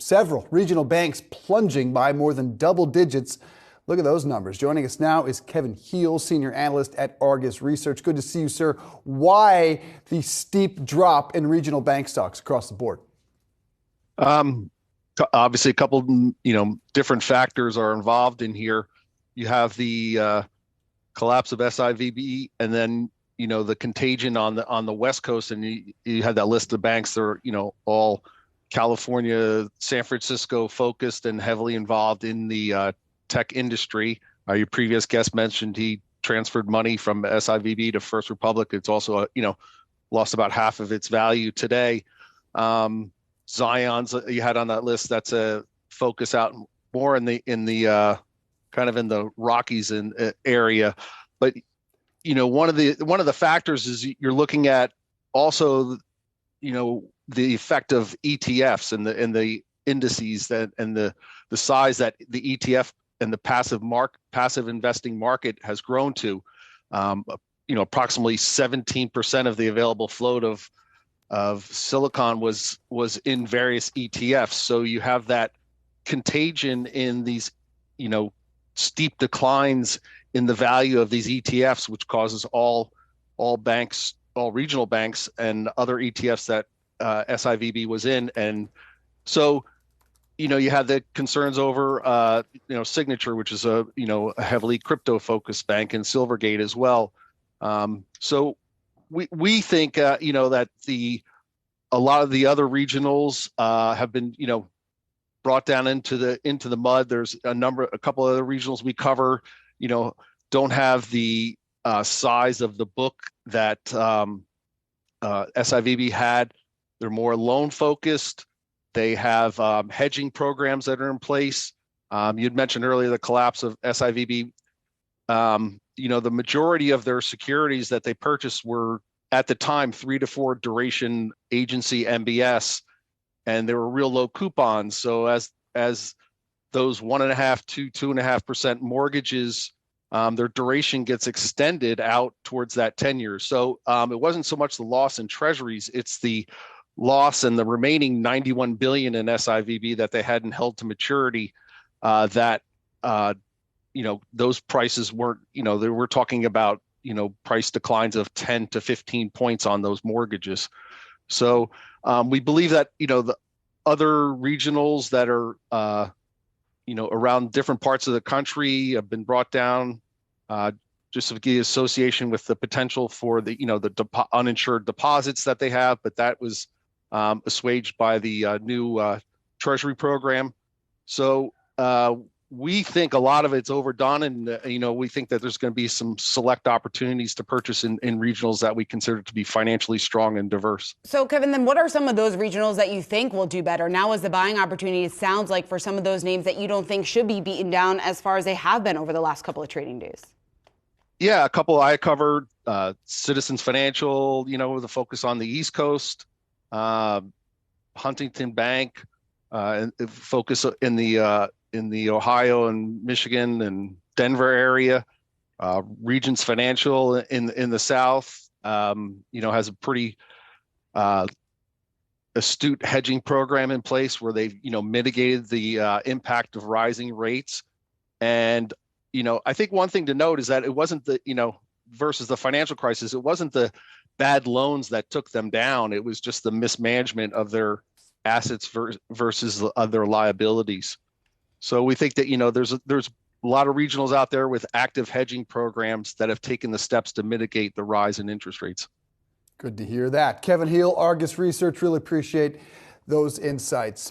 several regional banks plunging by more than double digits. Look at those numbers. Joining us now is Kevin Heel, senior analyst at Argus Research. Good to see you, sir. Why the steep drop in regional bank stocks across the board? Obviously, a couple, different factors are involved in here. You have the collapse of SIVB, and then the contagion on the West Coast, and you had that list of banks that are all California, San Francisco focused and heavily involved in the tech industry. Your previous guest mentioned he transferred money from SIVB to First Republic. It's also lost about half of its value today. Zion's you had on that list. That's a focus out more in the kind of in the Rockies area, but one of the factors is you're looking at also the effect of ETFs and the indices and the size that the ETF and the passive investing market has grown to. Approximately 17% of the available float of Silicon was in various ETFs. So you have that contagion in these steep declines in the value of these ETFs, which causes all banks, all regional banks, and other ETFs that SIVB was in. And so, you had the concerns over, Signature, which is a heavily crypto-focused bank, and Silvergate as well. So we think, that a lot of the other regionals have been, brought down into the mud. There's a couple of other regionals we cover, don't have the size of the book that SIVB had. They're more loan focused. They have hedging programs that are in place. You'd mentioned earlier the collapse of SIVB. The majority of their securities that they purchased were at the time 3 to 4 duration agency MBS, and they were real low coupons. So as those 1.5% to 2.5% mortgages, their duration gets extended out towards that 10 years. So it wasn't so much the loss in treasuries, it's the loss in the remaining 91 billion in SIVB that they hadn't held to maturity. Those prices weren't, they were talking about, price declines of 10 to 15 points on those mortgages. So we believe that, the other regionals that are, around different parts of the country have been brought down, just to the association with the potential for the, the uninsured deposits that they have, but that was assuaged by the new Treasury program. So we think a lot of it's overdone, and we think that there's going to be some select opportunities to purchase in regionals that we consider to be financially strong and diverse. So Kevin, then what are some of those regionals that you think will do better? Now is the buying opportunity, it sounds like, for some of those names that you don't think should be beaten down as far as they have been over the last couple of trading days. Yeah, a couple I covered, Citizens Financial, with a focus on the East Coast, Huntington Bank, and focus in the Ohio and Michigan and Denver area. Regions Financial in the South, has a pretty astute hedging program in place where they've, mitigated the impact of rising rates. And, I think one thing to note is that it wasn't versus the financial crisis, it wasn't the bad loans that took them down. It was just the mismanagement of their assets versus their liabilities. So we think that, there's a lot of regionals out there with active hedging programs that have taken the steps to mitigate the rise in interest rates. Good to hear that. Kevin Heel, Argus Research, really appreciate those insights.